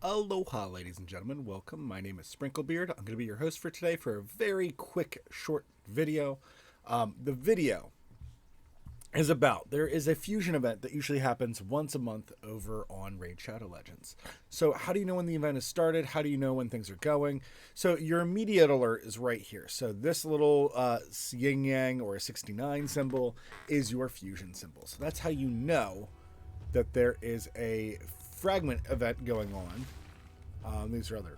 Aloha, ladies and gentlemen. Welcome. My name is SprinkleBeard. I'm going to be your host for today for a very quick, short video. The video is about there is a fusion event that usually happens once a month over on Raid Shadow Legends. So how do you know when the event has started? How do you know when things are going? So your immediate alert is right here. So this little yin yang or a 69 symbol is your fusion symbol. So that's how you know that there is a fragment event going on. These are other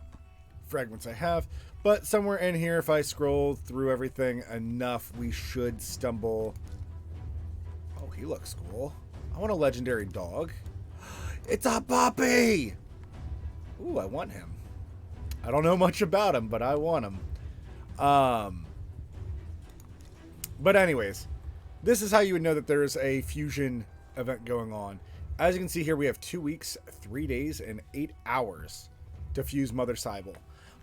fragments I have, but somewhere in here, if I scroll through everything enough, we should stumble. Oh, he looks cool. I want a legendary dog. It's a puppy. Ooh, I want him. I don't know much about him, but I want him. But anyways, this is how you would know that there's a fusion event going on. As you can see here, we have 2 weeks, 3 days, and 8 hours to fuse Mother Cybele.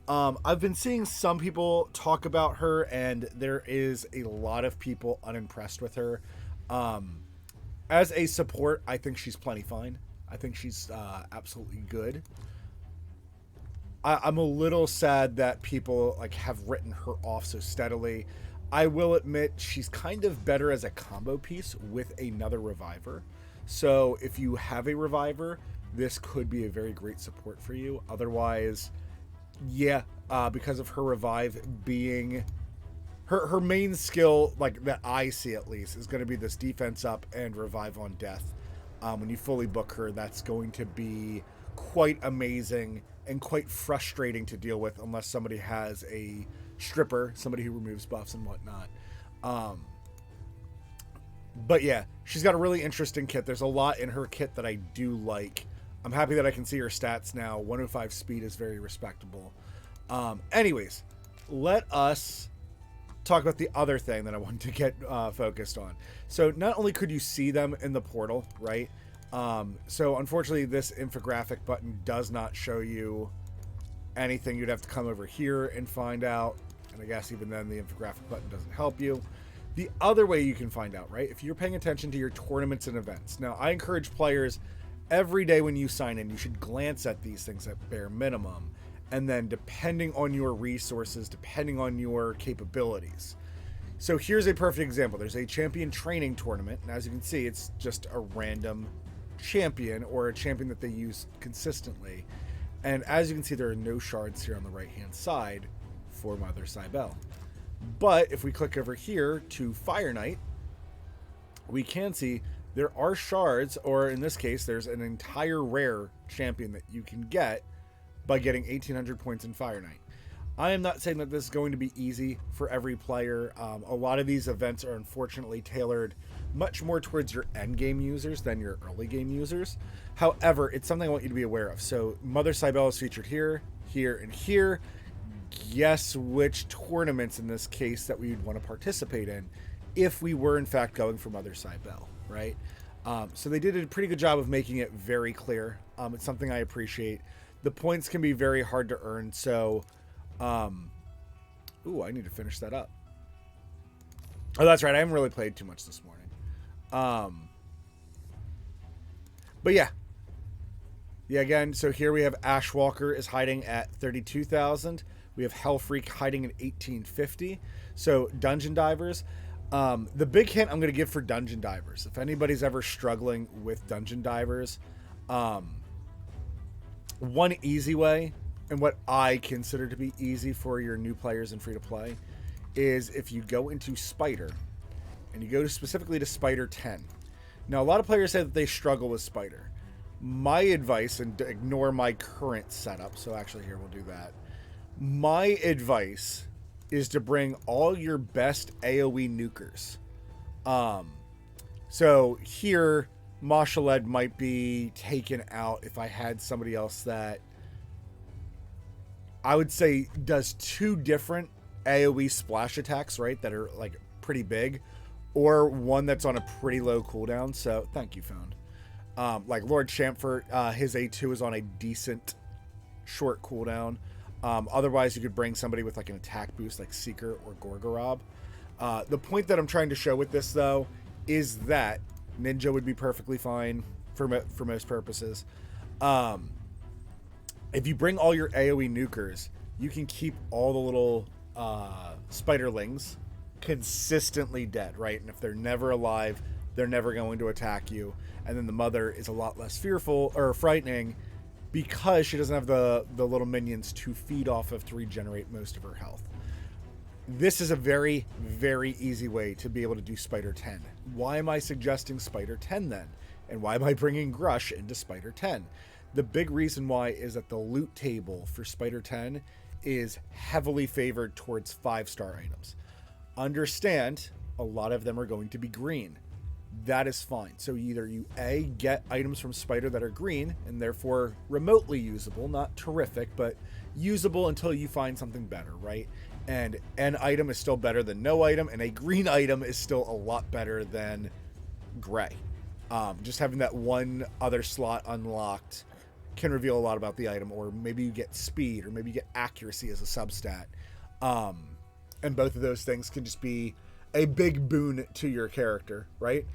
I've been seeing some people talk about her, and there is a lot of people unimpressed with her. As a support, I think she's plenty fine. I think she's absolutely good. I'm a little sad that people have written her off so steadily. I will admit she's kind of better as a combo piece with another reviver. So if you have a reviver, this could be a very great support for you. Otherwise, yeah, because of her revive being her main skill, that I see at least, is going to be this defense up and revive on death. When you fully book her, that's going to be quite amazing and quite frustrating to deal with unless somebody has a stripper, somebody who removes buffs and whatnot. But yeah, she's got a really interesting kit. There's a lot in her kit that I do like. I'm happy that I can see her stats now. 105 speed is very respectable. Anyways, let us talk about the other thing that I wanted to get focused on. So not only could you see them in the portal, right? So unfortunately, this infographic button does not show you anything. You'd have to come over here and find out. And I guess even then, the infographic button doesn't help you. The other way you can find out, right? If you're paying attention to your tournaments and events. Now, I encourage players every day when you sign in, you should glance at these things at bare minimum. And then depending on your resources, depending on your capabilities. So here's a perfect example. There's a champion training tournament. And as you can see, it's just a random champion or a champion that they use consistently. And as you can see, there are no shards here on the right-hand side for Mother Cybele. But if we click over here to Fire Knight, we can see there are shards, or in this case, there's an entire rare champion that you can get by getting 1800 points in Fire Knight. I am not saying that this is going to be easy for every player. A lot of these events are unfortunately tailored much more towards your end game users than your early game users. However, it's something I want you to be aware of. So Mother Cybele is featured here, here, and here. Guess which tournaments in this case that we would want to participate in if we were in fact going for Mother Cybele, right? So they did a pretty good job of making it very clear. It's something I appreciate. The points can be very hard to earn, so ooh, I need to finish that up. Oh, that's right, I haven't really played too much this morning. But yeah, again, so here we have Ashwalker is hiding at 32,000. We have Hellfreak hiding at 1850. So Dungeon Divers. The big hint I'm going to give for Dungeon Divers, if anybody's ever struggling with Dungeon Divers, one easy way, and what I consider to be easy for your new players and free to play, is if you go into Spider, and you go specifically to Spider 10. Now, a lot of players say that they struggle with Spider. My advice, and ignore my current setup, so actually here we'll do that. My advice is to bring all your best AoE nukers. So here, Mashaled might be taken out if I had somebody else that I would say does 2 different AoE splash attacks, right? That are pretty big, or one that's on a pretty low cooldown. So thank you, Found. Like Lord Chamfort, his A2 is on a decent short cooldown. Otherwise, you could bring somebody with an attack boost like Seeker or Gorgorob. The point that I'm trying to show with this, though, is that Ninja would be perfectly fine for most purposes. If you bring all your AoE nukers, you can keep all the little spiderlings consistently dead, right? And if they're never alive, they're never going to attack you. And then the mother is a lot less fearful or frightening because she doesn't have the little minions to feed off of to regenerate most of her health. This is a very, very easy way to be able to do Spider 10. Why am I suggesting Spider 10 then? And why am I bringing Grush into Spider 10? The big reason why is that the loot table for Spider 10 is heavily favored towards 5-star items. Understand, a lot of them are going to be green. That is fine. So either you A, get items from Spider that are green and therefore remotely usable, not terrific, but usable until you find something better, right? And an item is still better than no item, and a green item is still a lot better than gray. Just having that one other slot unlocked can reveal a lot about the item, or maybe you get speed, or maybe you get accuracy as a substat. And both of those things can just be a big boon to your character, right?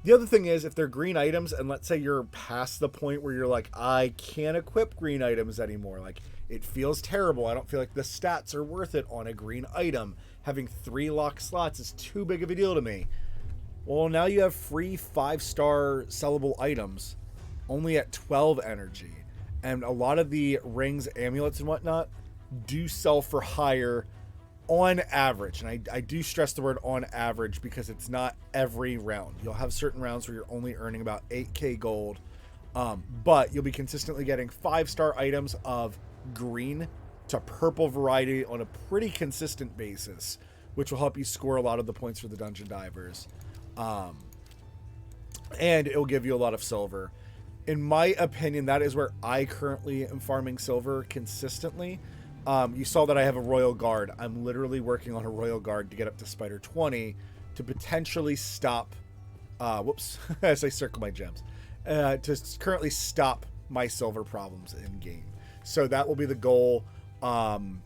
The other thing is, if they're green items, and let's say you're past the point where you're like, I can't equip green items anymore, like, it feels terrible, I don't feel like the stats are worth it on a green item, having 3 locked slots is too big of a deal to me. Well, now you have free 5-star sellable items, only at 12 energy, and a lot of the rings, amulets, and whatnot do sell for higher on average, and I do stress the word on average because it's not every round. You'll have certain rounds where you're only earning about 8k gold, but you'll be consistently getting 5-star items of green to purple variety on a pretty consistent basis, which will help you score a lot of the points for the dungeon divers, and it will give you a lot of silver. In my opinion, that is where I currently am farming silver consistently. You saw that I have a Royal Guard. I'm literally working on a Royal Guard to get up to Spider 20 to potentially stop, as I circle my gems, to currently stop my silver problems in game. So that will be the goal. I'm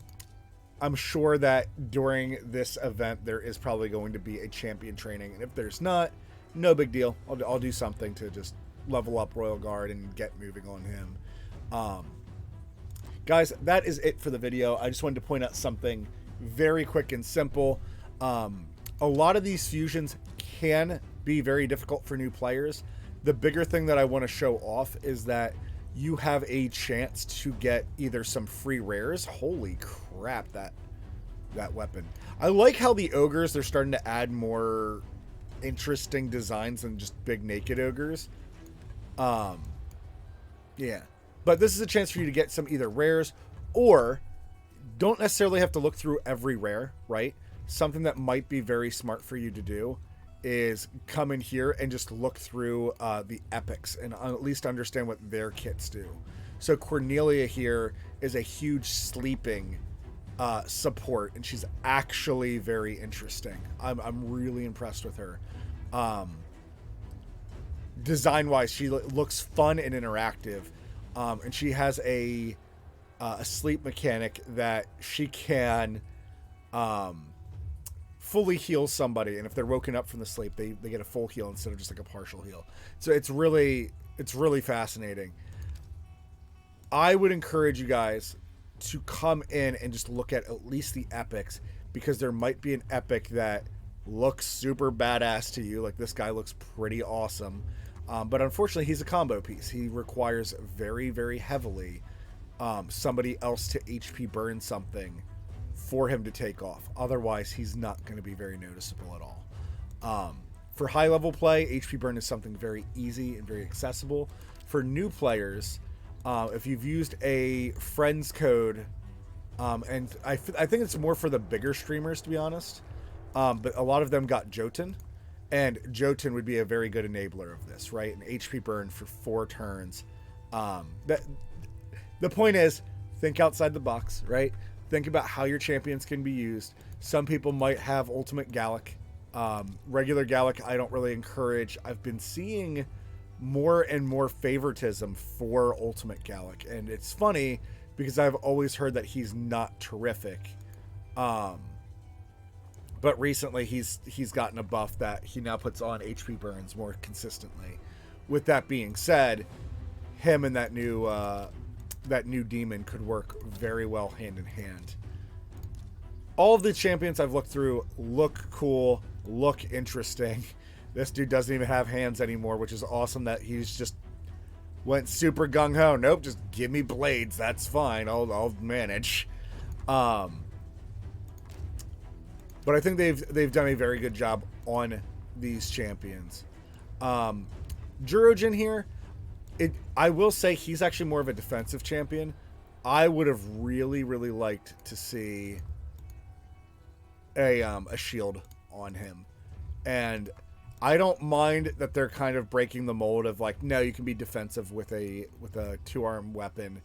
sure that during this event, there is probably going to be a champion training. And if there's not, no big deal. I'll do something to just level up Royal Guard and get moving on him. Guys, that is it for the video. I just wanted to point out something very quick and simple. A lot of these fusions can be very difficult for new players. The bigger thing that I want to show off is that you have a chance to get either some free rares. Holy crap, that weapon. I like how the ogres, they're starting to add more interesting designs than just big naked ogres. Yeah. But this is a chance for you to get some either rares, or don't necessarily have to look through every rare, right? Something that might be very smart for you to do is come in here and just look through the epics and at least understand what their kits do. So Cornelia here is a huge sleeping support, and she's actually very interesting. I'm really impressed with her. Design-wise, she looks fun and interactive. And she has a sleep mechanic that she can fully heal somebody, and if they're woken up from the sleep, they get a full heal instead of just like a partial heal. So it's really fascinating. I would encourage you guys to come in and just look at least the epics, because there might be an epic that looks super badass to you. Like, this guy looks pretty awesome. But unfortunately, he's a combo piece. He requires very, very heavily somebody else to HP burn something for him to take off. Otherwise, he's not going to be very noticeable at all. For high-level play, HP burn is something very easy and very accessible. For new players, if you've used a friend's code, and I think it's more for the bigger streamers, to be honest, but a lot of them got Jotun. And Jotun would be a very good enabler of this, right? An HP burn for 4 turns. The point is, think outside the box, right? Think about how your champions can be used. Some people might have Ultimate Gallic. Regular Gallic, I don't really encourage. I've been seeing more and more favoritism for Ultimate Gallic. And it's funny because I've always heard that he's not terrific. But recently he's gotten a buff that he now puts on HP burns more consistently. With that being said, him and that new that new demon could work very well hand in hand. All of the champions I've looked through look cool, look interesting. This dude doesn't even have hands anymore, which is awesome that he's just went super gung-ho. Nope, just give me blades. That's fine. I'll manage. But I think they've done a very good job on these champions. Jurojin here, I will say he's actually more of a defensive champion. I would have really, really liked to see a shield on him. And I don't mind that they're kind of breaking the mold of like, no, you can be defensive with a two-arm weapon.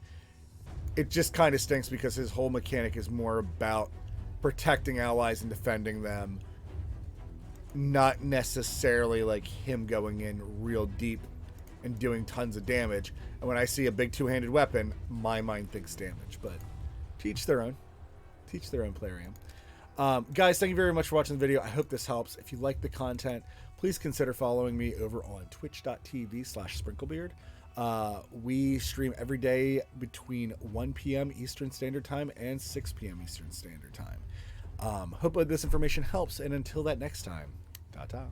It just kind of stinks because his whole mechanic is more about protecting allies and defending them, not necessarily like him going in real deep and doing tons of damage. And when I see a big two-handed weapon, my mind thinks damage. But to each their own. Teach their own, Plarium. Guys, thank you very much for watching the video. I hope this helps. If you like the content, please consider following me over on twitch.tv/SprinkleBeard. We stream every day between 1 p.m. Eastern Standard Time and 6 p.m. Eastern Standard Time. Hopefully this information helps, and until that next time, ta-ta.